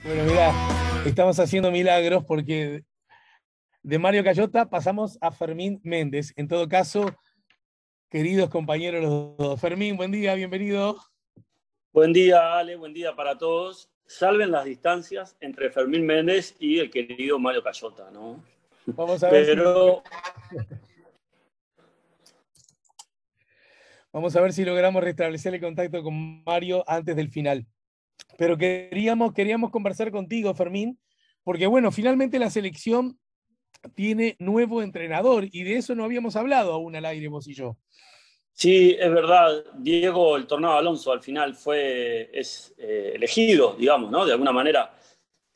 Bueno, mirá, estamos haciendo milagros porque de Mario Cayota pasamos a Fermín Méndez. En todo caso, queridos compañeros los dos. Fermín, buen día, bienvenido. Buen día, Ale, buen día para todos. Salven las distancias entre Fermín Méndez y el querido Mario Cayota, ¿no? Vamos a ver si, Pero vamos a ver si logramos restablecer el contacto con Mario antes del final. Pero queríamos conversar contigo, Fermín, porque bueno, finalmente la selección tiene nuevo entrenador y de eso no habíamos hablado aún al aire vos y yo. sí, es verdad, Diego El Tornado Alonso al final es elegido, digamos, ¿no? De alguna manera,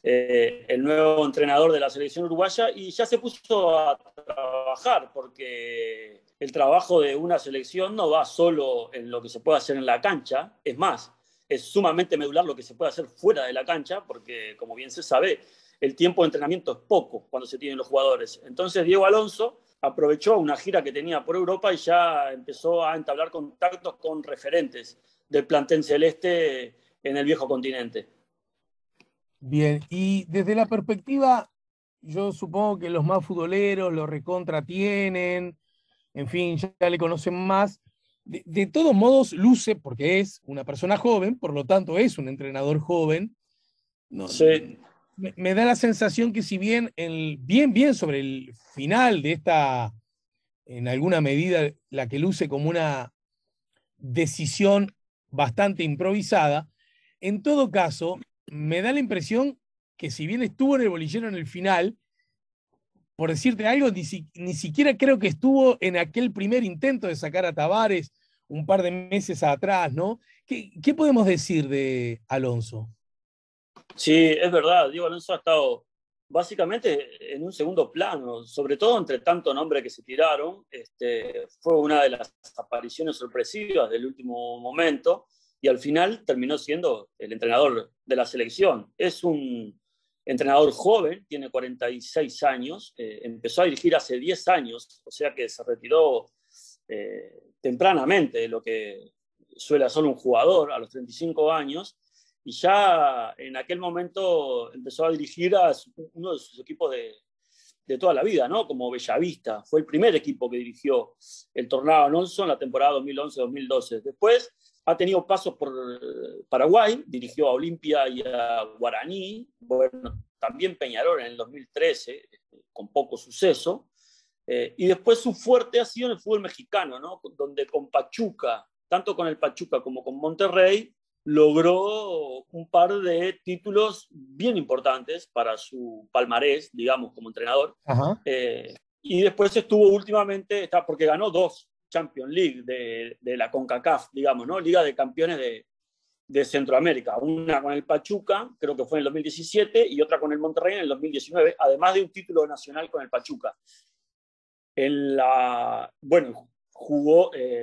el nuevo entrenador de la selección uruguaya y ya se puso a trabajar porque el trabajo de una selección no va solo en lo que se puede hacer en la cancha, es más, es sumamente medular lo que se puede hacer fuera de la cancha porque, como bien se sabe, el tiempo de entrenamiento es poco cuando se tienen los jugadores. Entonces Diego Alonso aprovechó una gira que tenía por Europa y ya empezó a entablar contactos con referentes del plantel celeste en el viejo continente. Bien, y desde la perspectiva, yo supongo que los más futboleros lo recontra tienen, en fin, ya le conocen más. De todos modos, luce, porque es una persona joven, por lo tanto es un entrenador joven. No, Sí, me da la sensación que si bien, bien sobre el final de esta, en alguna medida, la que luce como una decisión bastante improvisada, en todo caso, me da la impresión que si bien estuvo en el bolillero en el final, por decirte algo, ni siquiera creo que estuvo en aquel primer intento de sacar a Tavares un par de meses atrás, ¿no? ¿Qué podemos decir de Alonso? sí, es verdad. Diego Alonso ha estado básicamente en un segundo plano, sobre todo entre tanto nombre que se tiraron. Fue una de las apariciones sorpresivas del último momento y al final terminó siendo el entrenador de la selección. Es un entrenador joven, tiene 46 años, empezó a dirigir hace 10 años, o sea que se retiró tempranamente, lo que suele hacer un jugador a los 35 años y ya en aquel momento empezó a dirigir a uno de sus equipos de toda la vida, ¿no? Como Bellavista. Fue el primer equipo que dirigió el Tornado Alonso en la temporada 2011-2012. Después ha tenido pasos por Paraguay, dirigió a Olimpia y a Guaraní, bueno, también Peñarol en el 2013, con poco suceso. Y después su fuerte ha sido en el fútbol mexicano, ¿no? Donde con Pachuca, tanto con el Pachuca como con Monterrey, logró un par de títulos bien importantes para su palmarés, digamos, como entrenador. Ajá. Y después estuvo últimamente, porque ganó dos Champions League de la CONCACAF, digamos, ¿no? Liga de Campeones de Centroamérica. Una con el Pachuca, creo que fue en el 2017, y otra con el Monterrey en el 2019, además de un título nacional con el Pachuca. Bueno,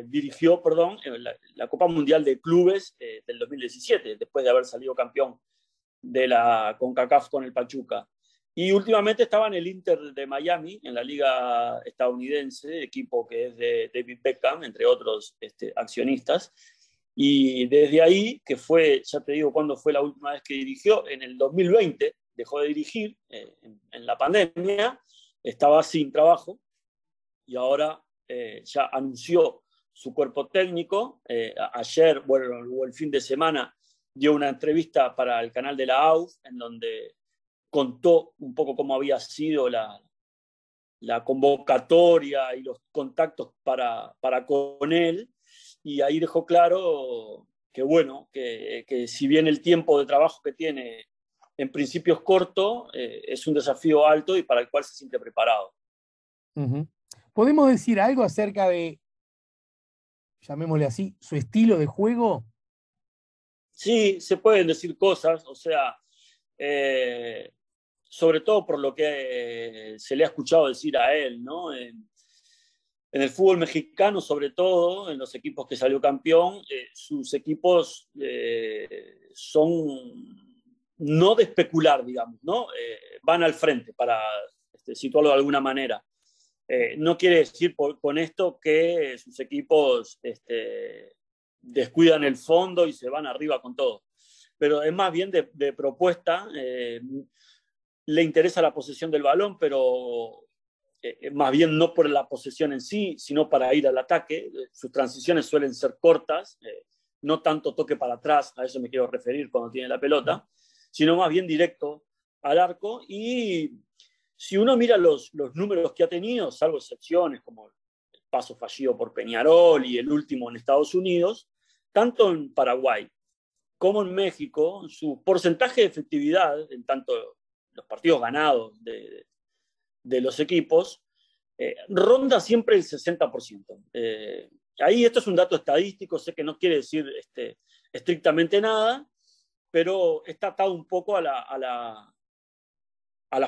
dirigió, perdón, la Copa Mundial de Clubes del 2017, después de haber salido campeón de la CONCACAF con el Pachuca. Y últimamente estaba en el Inter de Miami, en la liga estadounidense, equipo que es de David Beckham, entre otros accionistas. Y desde ahí, que fue, ya te digo, cuándo fue la última vez que dirigió, en el 2020 dejó de dirigir en la pandemia, estaba sin trabajo y ahora ya anunció su cuerpo técnico. Ayer, bueno, o el fin de semana, dio una entrevista para el canal de la AUF, en donde contó un poco cómo había sido la convocatoria y los contactos para con él, y ahí dejó claro que, bueno, que si bien el tiempo de trabajo que tiene en principio es corto, es un desafío alto y para el cual se siente preparado. Ujú. ¿Podemos decir algo acerca de, llamémosle así, su estilo de juego? Sí, se pueden decir cosas, o sea, eh, sobre todo por lo que se le ha escuchado decir a él, ¿no? En el fútbol mexicano, sobre todo, en los equipos que salió campeón, sus equipos son no de especular, digamos, ¿no? Van al frente para situarlo de alguna manera. No quiere decir con esto que sus equipos descuidan el fondo y se van arriba con todo. pero es más bien de propuesta. Le interesa la posesión del balón, pero más bien no por la posesión en sí, sino para ir al ataque. Sus transiciones suelen ser cortas, no tanto toque para atrás, a eso me quiero referir cuando tiene la pelota, sino más bien directo al arco. Y si uno mira los números que ha tenido, salvo excepciones como el paso fallido por Peñarol y el último en Estados Unidos, tanto en Paraguay como en México, su porcentaje de efectividad, en tanto los partidos ganados de los equipos, ronda siempre el 60%. Ahí esto es un dato estadístico, sé que no quiere decir estrictamente nada, pero está atado un poco a la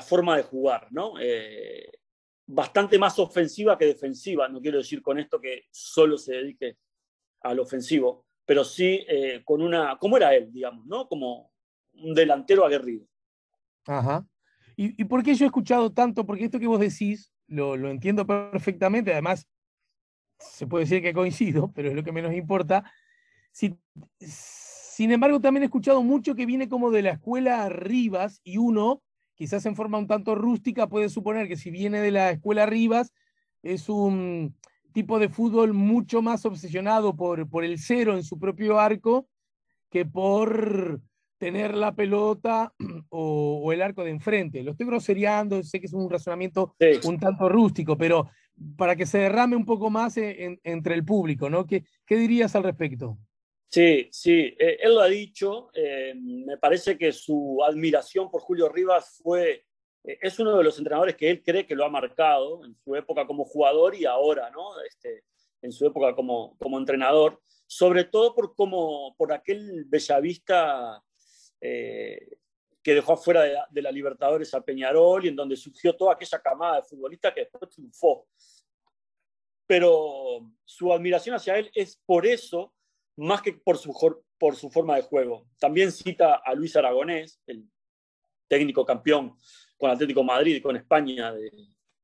forma de jugar, ¿no? Bastante más ofensiva que defensiva, no quiero decir con esto que solo se dedique al ofensivo, pero sí con como era él, digamos, ¿no? Como un delantero aguerrido. Ajá. ¿Y por qué yo he escuchado tanto? Porque esto que vos decís lo entiendo perfectamente, además se puede decir que coincido, pero es lo que menos importa. Sin embargo, también he escuchado mucho que viene como de la escuela Rivas y uno, quizás en forma un tanto rústica, puede suponer que si viene de la escuela Rivas es un tipo de fútbol mucho más obsesionado por el cero en su propio arco que por tener la pelota o el arco de enfrente. Lo estoy grosereando, sé que es un razonamiento Sí. un tanto rústico, pero para que se derrame un poco más entre el público, ¿no? ¿Qué dirías al respecto? Sí, sí, él lo ha dicho. Me parece que su admiración por Julio Rivas es uno de los entrenadores que él cree que lo ha marcado en su época como jugador y ahora, ¿no? En su época como entrenador, sobre todo por aquel Bellavista que dejó afuera de la Libertadores a Peñarol y en donde surgió toda aquella camada de futbolistas que después triunfó. Pero su admiración hacia él es por eso, más que por su forma de juego. También cita a Luis Aragonés, el técnico campeón con Atlético de Madrid y con España,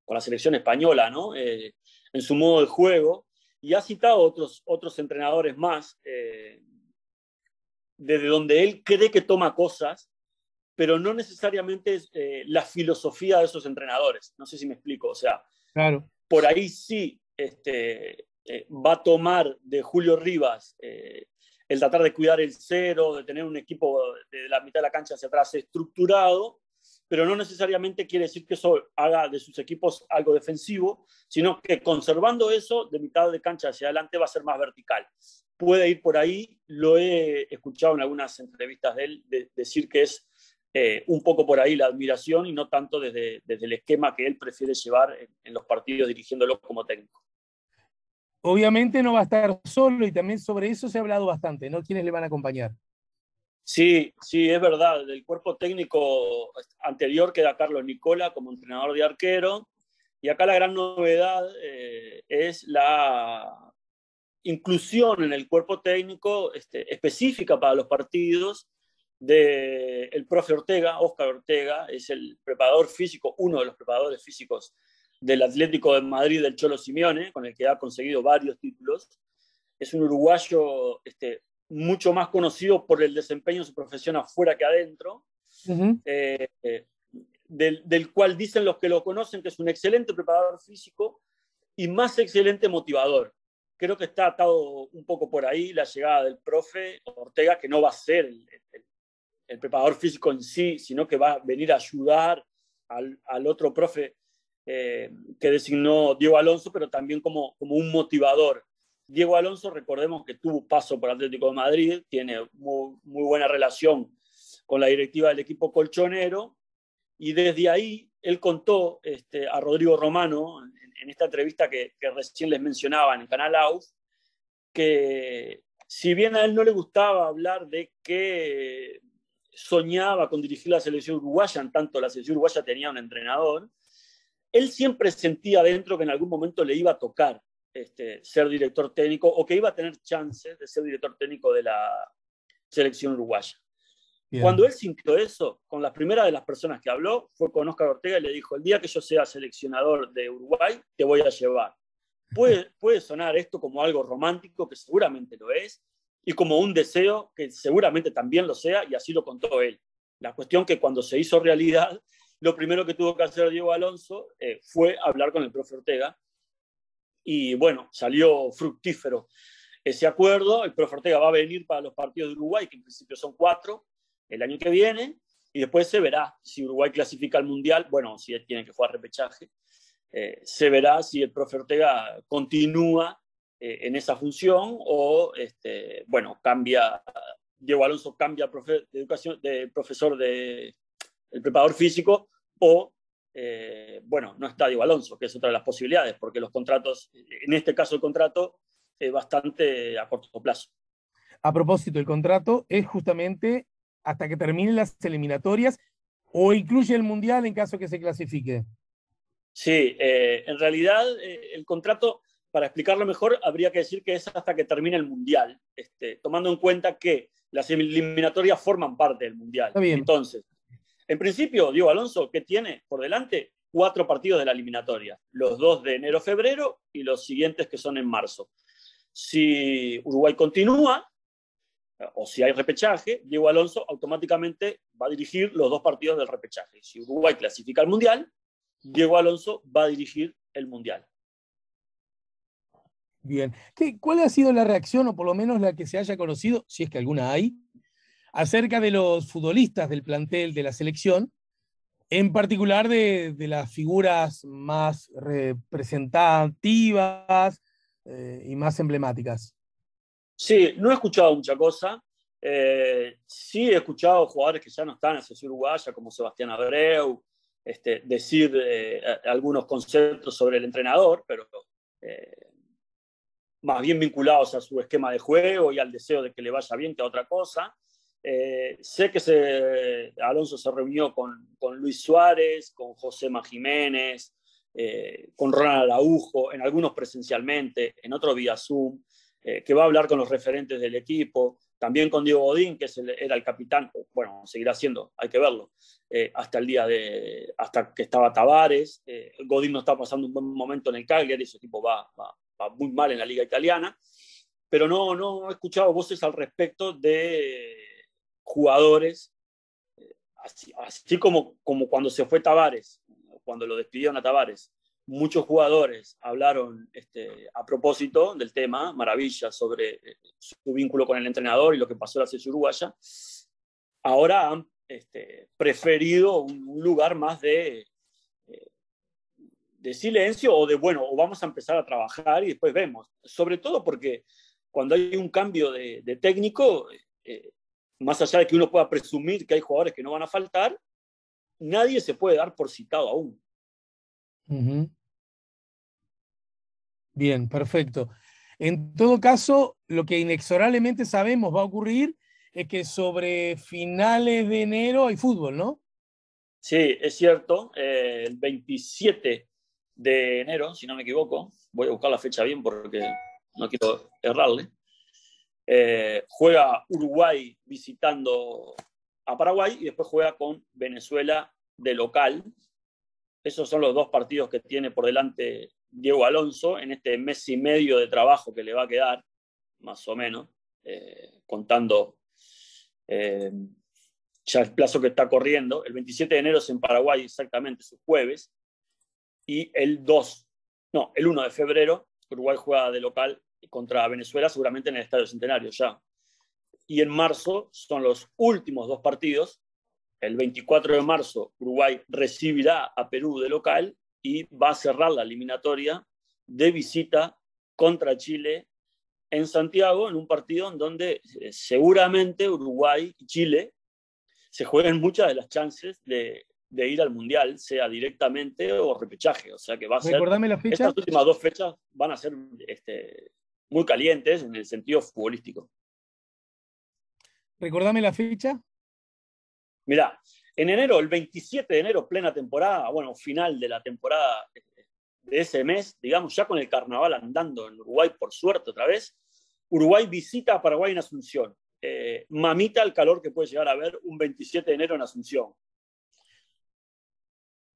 con la selección española, ¿no? En su modo de juego, y ha citado otros entrenadores más, desde donde él cree que toma cosas, pero no necesariamente es la filosofía de esos entrenadores. No sé si me explico. O sea, Claro. por ahí sí va a tomar de Julio Rivas el tratar de cuidar el cero, de tener un equipo de la mitad de la cancha hacia atrás estructurado, pero no necesariamente quiere decir que eso haga de sus equipos algo defensivo, sino que conservando eso, de mitad de cancha hacia adelante va a ser más vertical. Puede ir por ahí, lo he escuchado en algunas entrevistas de él, decir que es un poco por ahí la admiración y no tanto desde el esquema que él prefiere llevar en los partidos dirigiéndolo como técnico. Obviamente no va a estar solo y también sobre eso se ha hablado bastante, ¿no? ¿Quiénes le van a acompañar? Sí, sí, es verdad. Del cuerpo técnico anterior queda Carlos Nicola como entrenador de arquero. Y acá la gran novedad es la inclusión en el cuerpo técnico específica para los partidos del profe Ortega, Óscar Ortega, es el preparador físico, uno de los preparadores físicos del Atlético de Madrid del Cholo Simeone, con el que ha conseguido varios títulos. Es un uruguayo mucho más conocido por el desempeño de su profesión afuera que adentro, Uh-huh. del cual dicen los que lo conocen que es un excelente preparador físico y más excelente motivador. Creo que está atado un poco por ahí la llegada del profe Ortega, que no va a ser el preparador físico en sí, sino que va a venir a ayudar al otro profe que designó Diego Alonso, pero también como un motivador. Diego Alonso, recordemos que tuvo paso por Atlético de Madrid, tiene muy buena relación con la directiva del equipo colchonero, y desde ahí él contó a Rodrigo Romano, en esta entrevista que recién les mencionaba en el canal AUF, que si bien a él no le gustaba hablar de que soñaba con dirigir la selección uruguaya, en tanto la selección uruguaya tenía un entrenador, él siempre sentía dentro que en algún momento le iba a tocar ser director técnico o que iba a tener chances de ser director técnico de la selección uruguaya. Bien. Cuando él sintió eso, con la primera de las personas que habló, fue con Óscar Ortega y le dijo, el día que yo sea seleccionador de Uruguay, te voy a llevar. Puede sonar esto como algo romántico, que seguramente lo es, y como un deseo que seguramente también lo sea, y así lo contó él. La cuestión que cuando se hizo realidad, lo primero que tuvo que hacer Diego Alonso fue hablar con el profe Ortega, y bueno, salió fructífero ese acuerdo. El profe Ortega va a venir para los partidos de Uruguay, que en principio son 4, el año que viene, y después se verá si Uruguay clasifica al Mundial, bueno, si tiene que jugar repechaje, se verá si el profe Ortega continúa en esa función o, bueno, cambia, Diego Alonso cambia de profesor el preparador físico, o, bueno, no está Diego Alonso, que es otra de las posibilidades, porque los contratos, en este caso el contrato, es bastante a corto plazo. A propósito, el contrato es justamente hasta que terminen las eliminatorias o incluye el Mundial en caso que se clasifique. Sí, en realidad el contrato, para explicarlo mejor, habría que decir que es hasta que termine el Mundial, tomando en cuenta que las eliminatorias forman parte del Mundial. Está bien. Entonces, en principio, Diego Alonso, ¿qué tiene por delante? 4 partidos de la eliminatoria, los 2 de enero-febrero y los siguientes que son en marzo. Si Uruguay continúa, o si hay repechaje, Diego Alonso automáticamente va a dirigir los 2 partidos del repechaje. Si Uruguay clasifica al Mundial, Diego Alonso va a dirigir el Mundial. Bien. ¿Cuál ha sido la reacción, o por lo menos la que se haya conocido, si es que alguna hay, acerca de los futbolistas del plantel de la selección, en particular de las figuras más representativas y más emblemáticas? Sí, no he escuchado mucha cosa. Sí he escuchado jugadores que ya no están en la selección uruguaya, como Sebastián Abreu, decir algunos conceptos sobre el entrenador, pero más bien vinculados a su esquema de juego y al deseo de que le vaya bien que a otra cosa. Sé que Alonso se reunió con Luis Suárez, con Josema Jiménez, con Ronald Araujo, en algunos presencialmente, en otros vía Zoom, que va a hablar con los referentes del equipo, también con Diego Godín, que era el capitán, bueno, seguirá siendo, hay que verlo, hasta que estaba Tavares. Godín no está pasando un buen momento en el Cagliari, ese equipo va muy mal en la liga italiana, pero no he escuchado voces al respecto de jugadores, así como cuando se fue Tavares, cuando lo despidieron a Tavares. Muchos jugadores hablaron a propósito del tema, maravillas sobre su vínculo con el entrenador y lo que pasó en la selección uruguaya. Ahora han preferido un lugar más de silencio, o de, bueno, o vamos a empezar a trabajar y después vemos. Sobre todo porque cuando hay un cambio de técnico, más allá de que uno pueda presumir que hay jugadores que no van a faltar, nadie se puede dar por citado aún. Uh-huh. Bien, perfecto. En todo caso, lo que inexorablemente sabemos va a ocurrir es que sobre finales de enero hay fútbol, ¿no? Sí, es cierto. El 27 de enero, si no me equivoco, voy a buscar la fecha bien porque no quiero errarle, juega Uruguay visitando a Paraguay y después juega con Venezuela de local. Esos son los 2 partidos que tiene por delante Diego Alonso en este mes y medio de trabajo que le va a quedar, más o menos, contando ya el plazo que está corriendo. El 27 de enero es en Paraguay, exactamente, es jueves, y el 1 de febrero Uruguay juega de local contra Venezuela, seguramente en el Estadio Centenario ya. Y en marzo son los últimos 2 partidos. El 24 de marzo Uruguay recibirá a Perú de local y va a cerrar la eliminatoria de visita contra Chile en Santiago, en un partido en donde seguramente Uruguay y Chile se jueguen muchas de las chances de ir al Mundial, sea directamente o repechaje. O sea que va a ser... Recordame la fecha. Estas últimas 2 fechas van a ser muy calientes en el sentido futbolístico. Recordame la fecha. Mirá, en enero, el 27 de enero, plena temporada, bueno, final de la temporada de ese mes, digamos, ya con el carnaval andando en Uruguay, por suerte otra vez, Uruguay visita a Paraguay en Asunción. Mamita el calor que puede llegar a haber un 27 de enero en Asunción.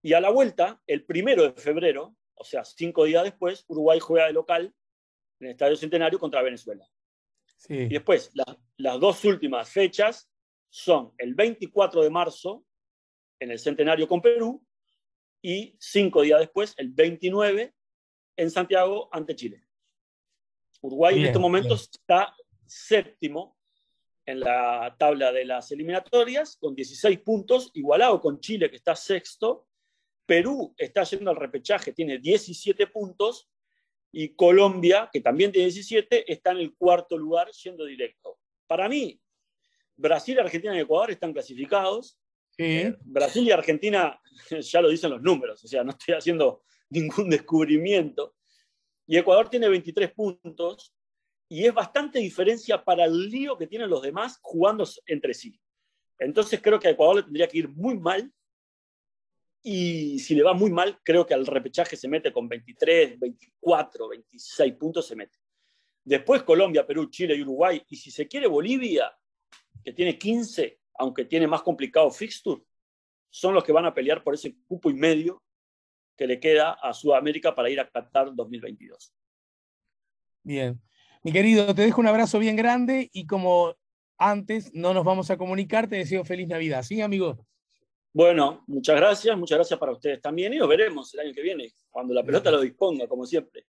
Y a la vuelta, el 1 de febrero, o sea, 5 días después, Uruguay juega de local en el Estadio Centenario contra Venezuela. Sí. Y después, las dos últimas fechas son el 24 de marzo en el Centenario con Perú y 5 días después, el 29, en Santiago ante Chile. Uruguay en estos Bien, bien. momentos está séptimo en la tabla de las eliminatorias con 16 puntos, igualado con Chile que está sexto. Perú está yendo al repechaje, tiene 17 puntos, y Colombia, que también tiene 17, está en el cuarto lugar yendo directo. Para mí, Brasil, Argentina y Ecuador están clasificados. Sí. Brasil y Argentina, ya lo dicen los números, o sea, no estoy haciendo ningún descubrimiento. Y Ecuador tiene 23 puntos, y es bastante diferencia para el lío que tienen los demás jugando entre sí. Entonces creo que a Ecuador le tendría que ir muy mal, y si le va muy mal, creo que al repechaje se mete con 23, 24, 26 puntos se mete. Después Colombia, Perú, Chile y Uruguay, y si se quiere Bolivia, que tiene 15, aunque tiene más complicado fixture, son los que van a pelear por ese cupo y medio que le queda a Sudamérica para ir a Qatar 2022. Bien. Mi querido, te dejo un abrazo bien grande y como antes no nos vamos a comunicar, te deseo feliz Navidad. ¿Sí, amigo? Bueno, muchas gracias para ustedes también y nos veremos el año que viene, cuando la pelota lo disponga, como siempre.